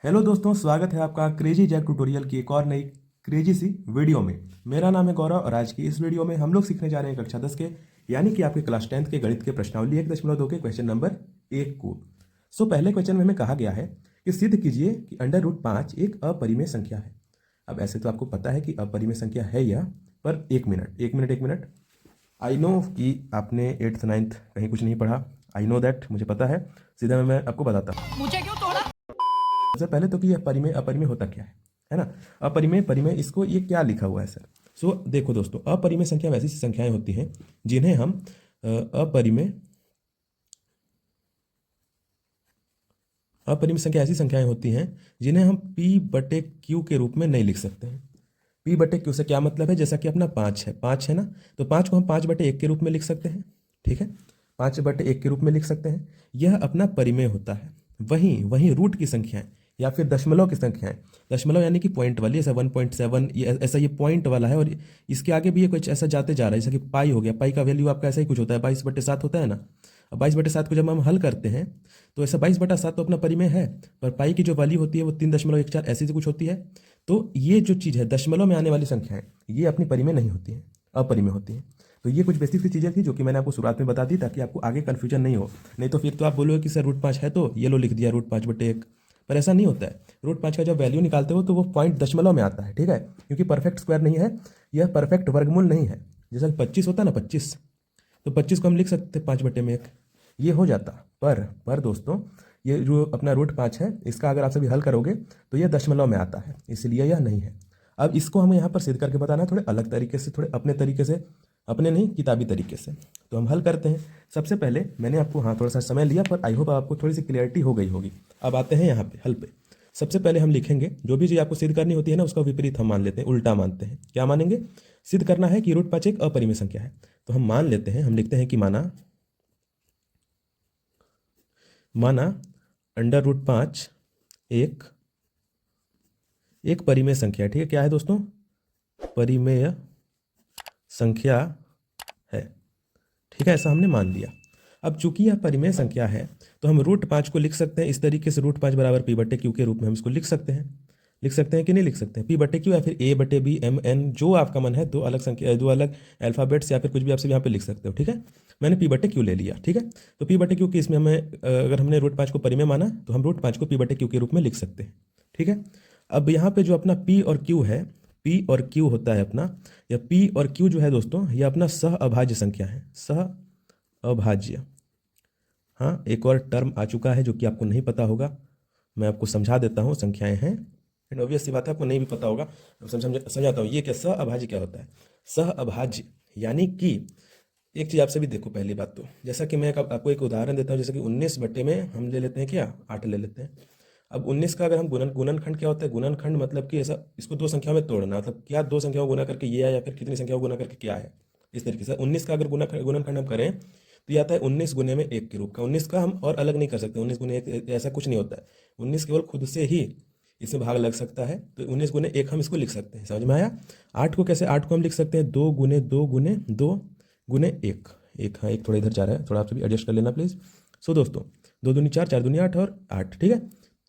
Hello दोस्तों, स्वागत है आपका क्रेजी जैक ट्यूटोरियल की एक और नई क्रेजी सी वीडियो में। मेरा नाम है गौरव और आज की इस वीडियो में हम लोग सीखने जा रहे हैं कक्षा 10 के यानी कि आपके क्लास 10th के गणित के प्रश्नावली 1.2 के क्वेश्चन नंबर 1 को। पहले क्वेश्चन में हमें कहा गया है कि सिद्ध कीजिए कि √5 एक अपरिमेय संख्या है। अब ऐसे तो आपको पता है कि अपरिमेय संख्या है यह, पर एक मिनट। आई नो कि आपने 8th 9th कहीं कुछ नहीं पढ़ा। आई नो दैट, मुझे पता है। सीधा मैं आपको बताता हूँ। मुझे क्यों तोड़ा? सबसे पहले तो कि यह परिमेय अपरिमेय होता क्या है ना। अपरिमेय परिमेय, इसको ये क्या लिखा हुआ है सर। देखो दोस्तों, अपरिमेय संख्या वैसी संख्याएं होती हैं जिन्हें हम अपरिमेय अपरिमेय संख्या ऐसी संख्याएं होती हैं जिन्हें हम P/Q के रूप में नहीं लिख सकते हैं। P/Q से क्या मतलब है, जैसा कि अपना 5 है ना, तो 5 को हम 5/1 के रूप में लिख सकते हैं। ठीक है, 5/1 के रूप में लिख सकते हैं। यह अपना परिमेय होता है। वहीं रूट की संख्याएं या फिर दशमलव की संख्याएं, दशमलव यानी कि पॉइंट वाली, ऐसा 1.7 ऐसा ये पॉइंट वाला है और इसके आगे भी ये कुछ ऐसा जाते जा रहा है, जैसा कि पाई हो गया। पाई का वैल्यू आपका ऐसा ही कुछ होता है, 22/7 होता है ना। अब 22/7 को जब हम हल करते हैं तो ऐसा 22/7 तो अपना परिमेय है, पर पाई की जो वैल्यू होती है वो 3.14 ऐसी कुछ होती है। तो ये जो चीज़ है, दशमलव में आने वाली संख्याएं, ये अपनी परिमेय नहीं होती हैं, अपरिमेय होती हैं। तो ये कुछ बेसिक सी चीज़ें थी जो कि मैंने आपको शुरुआत में बता दी, ताकि आपको आगे कन्फ्यूजन नहीं हो। नहीं तो फिर तो आप बोलोगे कि सर √5 है तो ये लो लिख दिया √5/1, पर ऐसा नहीं होता है। √5 का जब वैल्यू निकालते हो तो वो पॉइंट दशमलव में आता है। ठीक है, क्योंकि परफेक्ट स्क्वायर नहीं है, यह परफेक्ट वर्गमूल नहीं है। जैसा कि 25 होता है ना, 25, तो 25 को हम लिख सकते 5/1, ये हो जाता। पर दोस्तों, ये जो अपना √5 है, इसका अगर आप सभी हल करोगे तो ये दशमलव में आता है, इसलिए यह नहीं है। अब इसको हमें यहाँ पर सिद्ध करके बताना है, थोड़े अलग तरीके से, थोड़े अपने तरीके से, अपने नहीं किताबी तरीके से। तो हम हल करते हैं। सबसे पहले मैंने आपको थोड़ा सा समय लिया, पर आई होप आपको थोड़ी सी क्लियरिटी हो गई होगी। अब आते हैं यहाँ पे हल पे। सबसे पहले हम लिखेंगे, जो भी चीज़ आपको सिद्ध करनी होती है ना, उसका विपरीत हम मान लेते हैं, उल्टा मानते हैं। क्या मानेंगे? सिद्ध करना है कि √5 एक अपरिमेय संख्या है, तो हम मान लेते हैं, हम लिखते हैं कि माना √5 एक परिमेय संख्या है। ठीक है, क्या है दोस्तों? परिमेय संख्या है। ठीक है, ऐसा हमने मान लिया। अब चूंकि यह परिमेय संख्या है तो हम √5 को लिख सकते हैं इस तरीके से, √5 बराबर P/Q के रूप में हम इसको लिख सकते हैं कि नहीं लिख सकते हैं? P/Q या फिर A/B MN, जो आपका मन है, दो अलग संख्या, दो अलग अल्फाबेट्स या फिर कुछ भी आप सब यहाँ पे लिख सकते हो। ठीक है, मैंने P/Q ले लिया। ठीक है, तो P/Q की इसमें हमें, अगर हमने √5 को परिमेय माना तो हम √5 को P/Q के रूप में लिख सकते हैं। ठीक है, अब यहाँ पे जो अपना P और Q है, P और Q होता है अपना, या P और Q जो है दोस्तों, ये अपना सह अभाज्य संख्या है, सह अभाज्य। हाँ, एक और टर्म आ चुका है जो कि आपको नहीं पता होगा, मैं आपको समझा देता हूँ। संख्याएं हैं, एंड ऑब्वियस सी बात है आपको नहीं भी पता होगा, समझाता हूँ। ये क्या सह अभाज्य क्या होता है? सह अभाज्य यानी कि एक चीज़ आप सभी देखो, पहली बात तो, जैसा कि मैं आपको एक उदाहरण देता हूँ, जैसे कि 19 बटे में हम ले लेते हैं क्या, 8 ले लेते हैं। अब 19 का अगर हम गुणनखंड क्या होता है? गुणनखंड मतलब कि ऐसा, इसको दो संख्याओं में तोड़ना, मतलब क्या दो संख्याओं को गुना करके ये है, या फिर कितनी संख्याओं को गुना करके क्या है। इस तरीके से 19 का अगर गुणनखंड हम करें तो ये आता है 19 गुने में 1 के रूप का। 19 का हम और अलग नहीं कर सकते, 19 गुने 1 ऐसा कुछ नहीं होता है। 19 केवल खुद से ही इसमें भाग लग सकता है, तो 19 गुने 1 हम इसको लिख सकते हैं। समझ में आया? 8 को कैसे? 8 को हम लिख सकते हैं 2 गुने 2 गुने 2 गुने 1। हाँ, एक थोड़ा इधर जा रहा है, थोड़ा आप सभी एडजस्ट कर लेना प्लीज़। दोस्तों, 2 दूनी 4, 4 दूनी 8 और 8। ठीक है,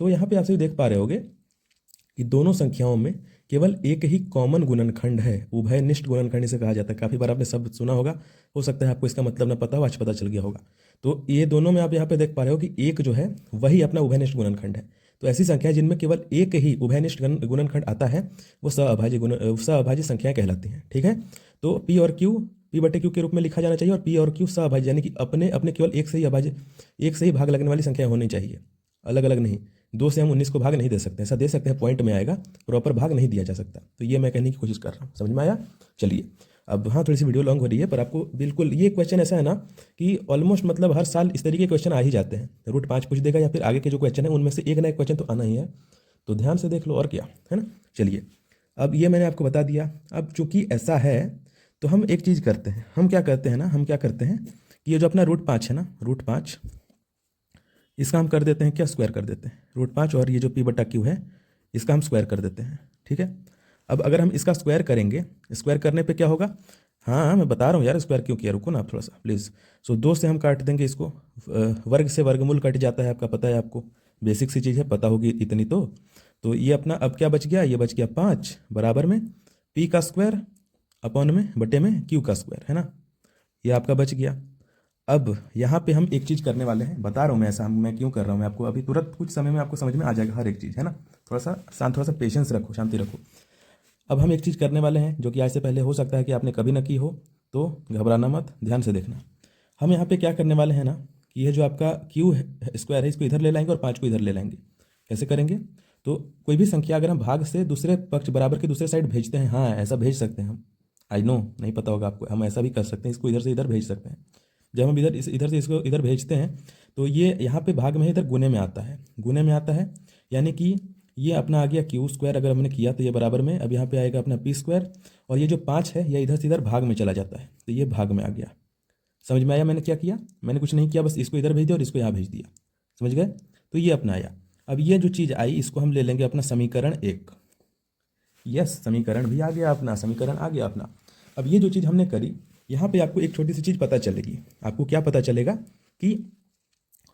तो यहाँ पे आप सभी देख पा रहे होगे कि दोनों संख्याओं में केवल एक ही कॉमन गुणनखंड है, उभयनिष्ठ गुणनखंड इसे कहा जाता है। काफ़ी बार आपने शब्द सुना होगा, हो सकता है आपको इसका मतलब ना पता हो, आज पता चल गया होगा। तो ये दोनों में आप यहाँ पे देख पा रहे हो कि एक जो है वही अपना उभयनिष्ठ गुणनखंड है। तो ऐसी संख्या जिनमें केवल एक ही उभयनिष्ठ गुणनखंड आता है, वो सह अभाज्य संख्याएं कहलाती हैं। ठीक है, तो P और Q P/Q के रूप में लिखा जाना चाहिए, और P और Q सह-अभाज्य यानी कि अपने अपने केवल एक से ही भाग लगने वाली संख्या होनी चाहिए, अलग अलग नहीं। 2 से हम 19 को भाग नहीं दे सकते, ऐसा दे सकते हैं पॉइंट में आएगा, प्रॉपर भाग नहीं दिया जा सकता। तो ये मैं कहने की कोशिश कर रहा हूँ, समझ में आया? चलिए, अब थोड़ी सी वीडियो लॉन्ग हो रही है, पर आपको बिल्कुल ये क्वेश्चन ऐसा है ना कि ऑलमोस्ट मतलब हर साल इस तरीके के क्वेश्चन आ ही जाते हैं। √5 पूछ देगा या फिर आगे के जो क्वेश्चन है उनमें से एक ना एक क्वेश्चन तो आना ही है, तो ध्यान से देख लो, और क्या है ना। चलिए, अब ये मैंने आपको बता दिया। अब चूंकि ऐसा है तो हम एक चीज़ करते हैं, हम क्या करते हैं कि ये जो अपना √5 है ना, √5, इसका हम कर देते हैं क्या, स्क्वायर कर देते हैं। √5 और ये जो P/Q है, इसका हम स्क्वायर कर देते हैं। ठीक है, अब अगर हम इसका स्क्वायर करेंगे, स्क्वायर करने पे क्या होगा? हाँ, मैं बता रहा हूँ यार, स्क्वायर क्यों किया, रुको ना आप थोड़ा सा प्लीज़। 2 से हम काट देंगे इसको, वर्ग से वर्गमूल कट जाता है, आपका पता है, आपको बेसिक सी चीज़ है, पता होगी इतनी तो। तो ये अपना अब क्या बच गया, ये बच गया 5 बराबर में पी का स्क्वायर अपॉन में बटे में क्यू का स्क्वायर, है ना, ये आपका बच गया। अब यहाँ पे हम एक चीज़ करने वाले हैं, बता रहा हूँ मैं ऐसा मैं क्यों कर रहा हूँ, मैं आपको अभी तुरंत कुछ समय में आपको समझ में आ जाएगा हर एक चीज़, है ना। थोड़ा सा शांत, थोड़ा सा पेशेंस रखो, शांति रखो। अब हम एक चीज़ करने वाले हैं जो कि आज से पहले हो सकता है कि आपने कभी ना की हो, तो घबराना मत, ध्यान से देखना। हम यहाँ पे क्या करने वाले हैं ना कि ये जो आपका क्यू स्क्वायर है इसको इधर ले लाएंगे और 5 को इधर ले लाएंगे। कैसे करेंगे, तो कोई भी संख्या अगर हम भाग से दूसरे पक्ष बराबर की दूसरे साइड भेजते हैं, हाँ ऐसा भेज सकते हैं हम, आई नो नहीं पता होगा आपको, हम ऐसा भी कर सकते हैं, इसको इधर से इधर भेज सकते हैं। जब हम इधर से इसको इधर भेजते हैं तो ये यहाँ पे भाग में इधर गुने में आता है, गुने में आता है, यानी कि ये अपना आ गया क्यू स्क्वायर अगर हमने किया तो ये बराबर में, अब यहाँ पे आएगा अपना पी स्क्वायर, और ये जो 5 है ये इधर से इधर भाग में चला जाता है, तो ये भाग में आ गया। समझ में आया मैंने क्या किया, मैंने कुछ नहीं किया, बस इसको इधर भेज दिया और इसको यहाँ भेज दिया, समझ गए। तो ये अपना आया। अब ये जो चीज़ आई इसको हम ले लेंगे अपना समीकरण 1। यस, समीकरण भी आ गया अपना, समीकरण आ गया अपना। अब ये जो चीज़ हमने करी, यहाँ पे आपको एक छोटी सी चीज़ पता चलेगी। आपको क्या पता चलेगा कि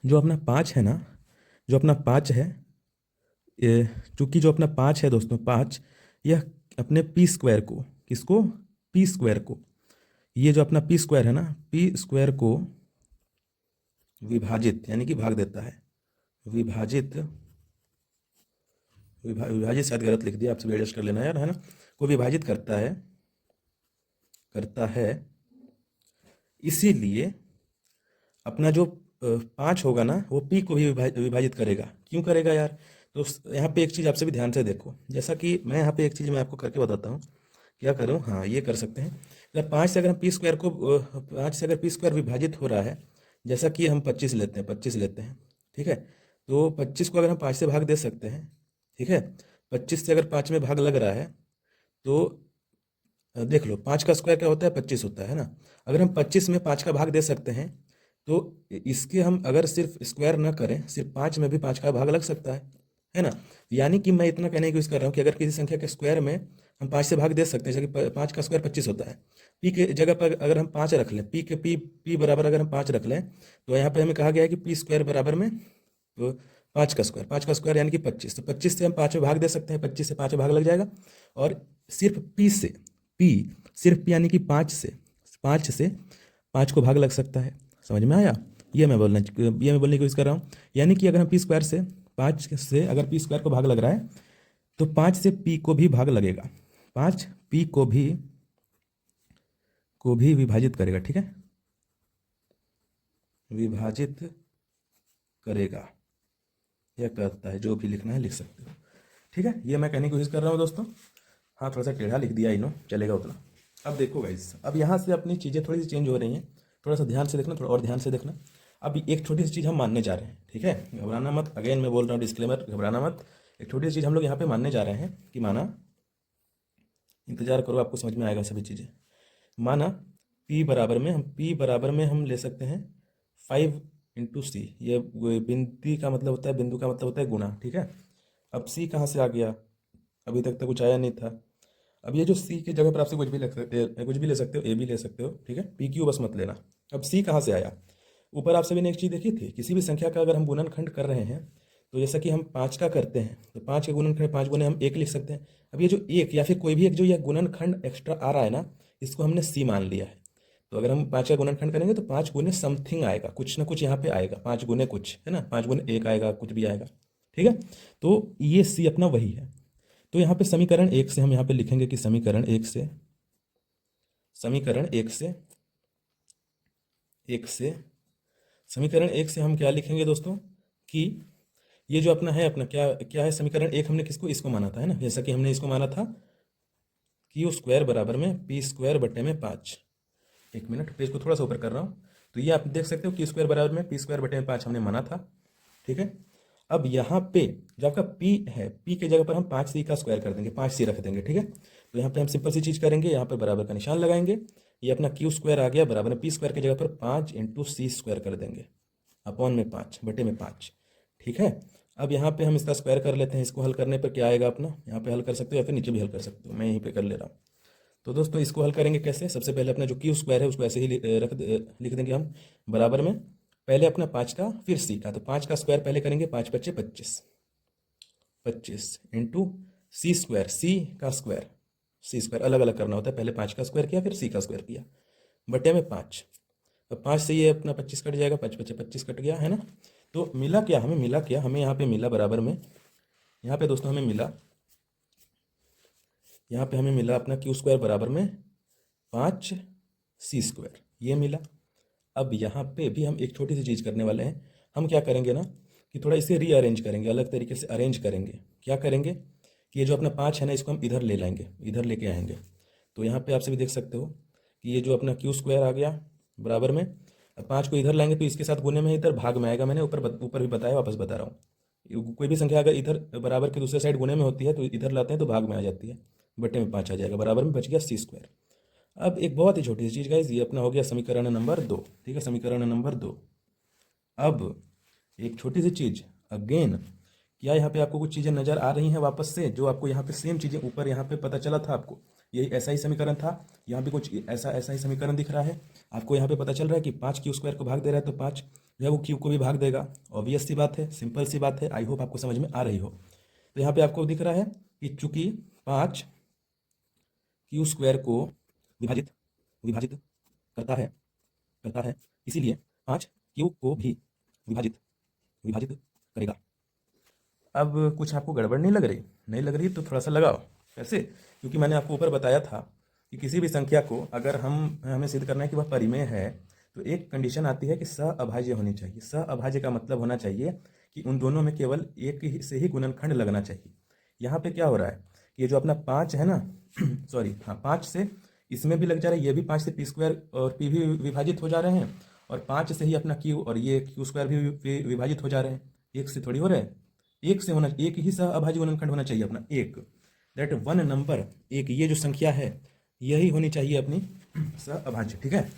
जो अपना 5 है ना, जो अपना 5 है, चूंकि जो अपना 5 है दोस्तों, 5 यह अपने पी स्क्वायर को, किसको, पी स्क्वायर को, ये जो अपना पी स्क्वायर है ना, पी स्क्वायर को विभाजित यानी कि भाग देता है, विभाजित विभाजित शायद गलत लिख दिया, आपसे भी एडजस्ट कर लेना यार, है ना, को विभाजित करता है, करता है। इसीलिए अपना जो 5 होगा ना वो पी को भी विभाजित करेगा। क्यों करेगा यार, तो यहाँ पे एक चीज़ आपसे भी ध्यान से देखो, जैसा कि मैं यहाँ पे एक चीज़ मैं आपको करके बताता हूँ, क्या करूँ, हाँ ये कर सकते हैं। अगर 5 से अगर हम पी स्क्वायर को 5 से अगर पी स्क्वायर विभाजित हो रहा है, जैसा कि हम 25 लेते हैं, 25 लेते हैं, ठीक है, तो 25 को अगर हम 5 से भाग दे सकते हैं, ठीक है, 25 से अगर 5 में भाग लग रहा है तो देख लो 5 का स्क्वायर क्या होता है, 25 होता है ना। अगर हम 25 में 5 का भाग दे सकते हैं तो इसके हम अगर सिर्फ स्क्वायर ना करें, सिर्फ 5 में भी 5 का भाग लग सकता है ना। यानी कि मैं इतना कहने की कोशिश कर रहा हूँ कि अगर किसी संख्या के स्क्वायर में हम 5 से भाग दे सकते हैं, जैसे कि 5 का स्क्वायर 25 होता है, पी के जगह पर अगर हम 5 रख लें, पी के पी बराबर अगर हम 5 रख लें, तो यहाँ पे हमें कहा गया है कि पी स्क्वायर बराबर में तो 5 का स्क्वायर यानी कि 25, तो 25 से हम 5 में भाग दे सकते हैं, 25 से 5 में भाग लग जाएगा। और सिर्फ पी से, पी सिर्फ पी यानी कि 5 से 5 को भाग लग सकता है। समझ में आया, ये मैं बोलने की कोशिश कर रहा हूँ। यानी कि अगर हम पी स्क्वायर से 5 से अगर पी स्क्वायर को भाग लग रहा है तो 5 से पी को भी भाग लगेगा, 5 पी को भी विभाजित करेगा, ठीक है, विभाजित करेगा, यह कहता है, जो भी लिखना है लिख सकते हो, ठीक है। ये मैं कहने की कोशिश कर रहा हूँ दोस्तों। हाँ थोड़ा सा टेढ़ा लिख दिया, इनो चलेगा उतना। अब देखो गाइस, अब यहाँ से अपनी चीज़ें थोड़ी सी चेंज हो रही हैं, थोड़ा सा ध्यान से देखना, थोड़ा और ध्यान से देखना। अब एक छोटी सी चीज़ हम मानने जा रहे हैं, ठीक है, घबराना मत, अगेन मैं बोल रहा हूँ डिस्क्लेमर, घबराना मत। एक छोटी सी चीज़ हम लोग यहाँ पे मानने जा रहे हैं कि माना, इंतजार करो आपको समझ में आएगा सभी चीज़ें। माना पी बराबर में हम ले सकते हैं 5 इंटू सी, ये बिंदी का मतलब होता है, बिंदु का मतलब होता है गुणा, ठीक है। अब सी कहाँ से आ गया, अभी तक तो कुछ आया नहीं था। अब ये जो सी की जगह पर आपसे कुछ भी कुछ भी ले सकते हो, ए भी ले सकते हो, ठीक है, पी क्यू बस मत लेना। अब सी कहाँ से आया, ऊपर आप सभी ने एक चीज़ देखी थी, किसी भी संख्या का अगर हम गुणनखंड कर रहे हैं तो जैसा कि हम 5 का करते हैं तो 5 के गुणनखंड 5 गुने हम 1 लिख सकते हैं। अब ये जो 1 या फिर कोई भी एक जो यह गुणनखंड एक्स्ट्रा आ रहा है ना, इसको हमने सी मान लिया है। तो अगर हम 5 का गुणनखंड करेंगे तो 5 गुने समथिंग आएगा, कुछ ना कुछ यहाँ पे आएगा, 5 गुने कुछ, है ना, 5 गुने 1 आएगा, कुछ भी आएगा, ठीक है। तो ये सी अपना वही है। तो यहाँ पे समीकरण 1 से हम यहाँ पे लिखेंगे कि समीकरण 1 से समीकरण 1 से हम क्या लिखेंगे दोस्तों कि ये जो अपना है, अपना क्या क्या है, समीकरण 1 हमने किसको, इसको माना था, है ना, जैसा कि हमने इसको माना था क्यू स्क्वायर बराबर में पी स्क्वायर बटे में 5। एक मिनट, पेज को थोड़ा सा ऊपर कर रहा हूँ, तो ये आप देख सकते हो क्यू स्क्वायर बराबर में पी स्क्वायर बटे में 5 हमने माना था, ठीक है। अब यहाँ पे जो आपका p है, p के जगह पर हम 5c का स्क्वायर कर देंगे, 5c रख देंगे, ठीक है। तो यहाँ पे हम सिंपल सी चीज़ करेंगे, यहाँ पर बराबर का निशान लगाएंगे, ये अपना क्यू स्क्वायर आ गया बराबर में पी स्क्वायर की जगह पर 5 इंटू सी स्क्वायर कर देंगे अपॉन में 5 बटे में 5, ठीक है। अब यहाँ पे हम इसका स्क्वायर कर लेते हैं, इसको हल करने पर क्या आएगा अपना, यहाँ पे हल कर सकते हो या फिर नीचे भी हल कर सकते हो, मैं यहीं पे कर ले रहा हूँ। तो दोस्तों इसको हल करेंगे कैसे, सबसे पहले अपना जो क्यू स्क्वायर है उसको ऐसे ही लिख देंगे हम बराबर में, पहले अपना 5 का फिर सी का, तो 5 का स्क्वायर पहले करेंगे, 5 × 5 = 25, 25 इंटू सी स्क्वायर, सी का स्क्वायर, सी स्क्वायर अलग अलग करना होता है, पहले 5 का स्क्वायर किया फिर सी का स्क्वायर किया, बटे में 5। अब 5 से ये अपना 25 कट जाएगा, 5 बचे 25 कट गया है ना। तो मिला क्या, हमें मिला क्या, हमें यहाँ पे मिला बराबर में, यहाँ पे दोस्तों हमें मिला, यहाँ पे हमें मिला अपना क्यू स्क्वायर बराबर में 5 सी स्क्वायर, ये मिला। अब यहाँ पे भी हम एक छोटी सी चीज़ करने वाले हैं, हम क्या करेंगे ना कि थोड़ा इसे रीअरेंज करेंगे, अलग तरीके से अरेंज करेंगे। क्या करेंगे कि ये जो अपना 5 है ना, इसको हम इधर ले लाएंगे, इधर लेके आएंगे। तो यहाँ पे आप सभी देख सकते हो कि ये जो अपना क्यू स्क्वायर आ गया बराबर में, अब 5 को इधर लाएंगे तो इसके साथ गुने में इधर भाग में आएगा, मैंने ऊपर भी बताया, वापस बता रहा हूँ। कोई भी संख्या अगर इधर बराबर के दूसरे साइड गुने में होती है तो इधर लाते हैं तो भाग में आ जाती है, बटे में 5 आ जाएगा, बराबर में बच गया सी स्क्वायर। अब एक बहुत ही छोटी सी चीज़ गाइस, ये अपना हो गया समीकरण नंबर 2, ठीक है, समीकरण नंबर 2। अब एक छोटी सी चीज़ अगेन, क्या यहाँ पे आपको कुछ चीज़ें नज़र आ रही हैं वापस से, जो आपको यहाँ पे सेम चीज़ें ऊपर यहाँ पे पता चला था आपको, यही ऐसा ही समीकरण था, यहाँ पे कुछ ऐसा ही समीकरण दिख रहा है आपको, यहाँ पे पता चल रहा है कि 5 क्यू स्क्वायर को भाग दे रहा है तो 5 जो है वो क्यू को भी भाग देगा। ऑब्वियस सी बात है, सिंपल सी बात है, आई होप आपको समझ में आ रही हो। तो यहाँ पे आपको दिख रहा है कि चूंकि 5 क्यू स्क्वायर को विभाजित विभाजित करता है इसीलिए 5 क्यू को भी विभाजित विभाजित करेगा। अब कुछ आपको गड़बड़ नहीं लग रही, नहीं लग रही तो थोड़ा सा लगाओ। कैसे, क्योंकि मैंने आपको ऊपर बताया था कि किसी भी संख्या को अगर हमें सिद्ध करना है कि वह परिमेय है तो एक कंडीशन आती है कि सहअभाज्य होनी चाहिए। सहअभाज्य का मतलब होना चाहिए कि उन दोनों में केवल एक ही से ही गुणनखंड लगना चाहिए। यहाँ पे क्या हो रहा है कि ये जो अपना 5 है ना सॉरी हाँ 5 से इसमें भी लग जा रहा है, ये भी 5 से पी स्क्वायर और पी भी विभाजित हो जा रहे हैं, और 5 से ही अपना क्यू और ये क्यू स्क्वायर भी विभाजित हो जा रहे हैं। एक से थोड़ी हो रहे हैं, एक से होना, एक ही सहअभाज्य गुणनखंड होना चाहिए अपना, एक दैट वन नंबर, एक ये जो संख्या है यही होनी चाहिए अपनी सहअभाज्य, ठीक है।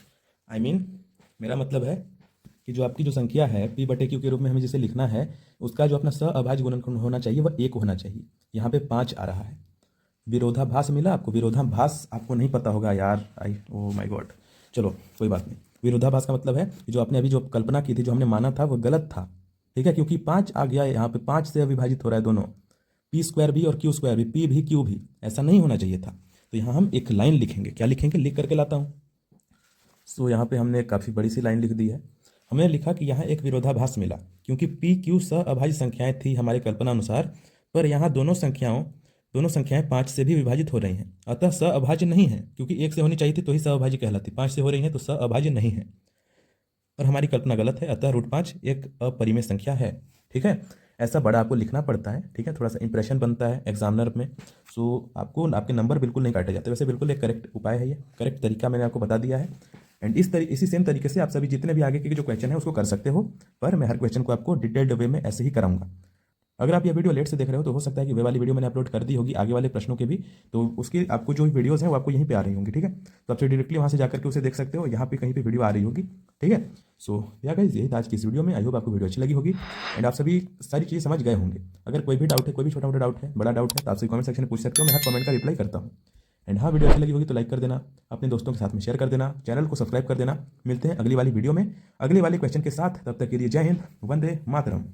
आई मीन मेरा मतलब है कि जो आपकी जो संख्या है पी बटे क्यू के रूप में हमें जिसे लिखना है, उसका जो अपना सहअभाज्य गुणनखंड होना चाहिए वह एक होना चाहिए। यहाँ पे 5 आ रहा है। विरोधाभास मिला आपको, विरोधाभास आपको नहीं पता होगा यार, आई ओ माय गॉड, चलो कोई बात नहीं। विरोधाभास का मतलब है कि जो आपने अभी जो कल्पना की थी, जो हमने माना था वो गलत था, ठीक है, क्योंकि 5 आ गया यहाँ पे, 5 से विभाजित हो रहा है दोनों, पी स्क्वायर भी और क्यू स्क्वायर भी, पी भी क्यू भी, ऐसा नहीं होना चाहिए था। तो यहाँ हम एक लाइन लिखेंगे, क्या लिखेंगे, लिख करके लाता हूँ। सो यहाँ पे हमने काफ़ी बड़ी सी लाइन लिख दी है। हमने लिखा कि यहाँ एक विरोधाभास मिला क्योंकि पी क्यू सहअभाज्य संख्याएं थी हमारे कल्पना अनुसार, पर यहाँ दोनों संख्याएं 5 से भी विभाजित हो रही हैं, अतः सहअभाज्य नहीं है, क्योंकि 1 से होनी चाहिए थी तो ही सहअभाज्य कहलाती, 5 से हो रही है तो सहअभाज्य नहीं है, और हमारी कल्पना गलत है, अतः √5 एक अपरिमेय संख्या है, ठीक है। ऐसा बड़ा आपको लिखना पड़ता है, ठीक है, थोड़ा सा इंप्रेशन बनता है एग्जामिनर में। सो आपको आपके नंबर बिल्कुल नहीं काटे जाते, वैसे बिल्कुल एक करेक्ट उपाय है, ये करेक्ट तरीका मैंने आपको बता दिया है। एंड इसी सेम तरीके से आप सभी जितने भी आगे के जो क्वेश्चन है उसको कर सकते हो, पर मैं हर क्वेश्चन को आपको डिटेल्ड वे में ऐसे ही कराऊंगा। अगर आप ये वीडियो लेट से देख रहे हो तो हो सकता है कि वे वाली वीडियो मैंने अपलोड कर दी होगी आगे वाले प्रश्नों के भी, तो उसकी आपको जो वीडियोस हैं वो आपको यहीं पे आ रही होंगी, ठीक है। तो आप डायरेक्टली वहाँ से जाकर के उसे देख सकते हो, यहाँ पे कहीं पे वीडियो आ रही होगी, ठीक है। सो या गाइस यही था आज की इस वीडियो में, आई होप आपको वीडियो अच्छी लगी होगी एंड आप सभी सारी चीज़ें समझ गए होंगे। अगर कोई भी डाउट है, कोई भी छोटा मोटा डाउट है, बड़ा डाउट है, तो आपसे कमेंट सेक्शन में पूछ सकते हो, मैं हर कमेंट का रिप्लाई करता हूँ। एंड हाँ, वीडियो अच्छी लगी होगी तो लाइक कर देना, अपने दोस्तों के साथ में शेयर कर देना, चैनल को सब्सक्राइब कर देना। मिलते हैं अगली वाली वीडियो में अगले वाले क्वेश्चन के साथ, तब तक के लिए जय हिंद, वंदे मातरम।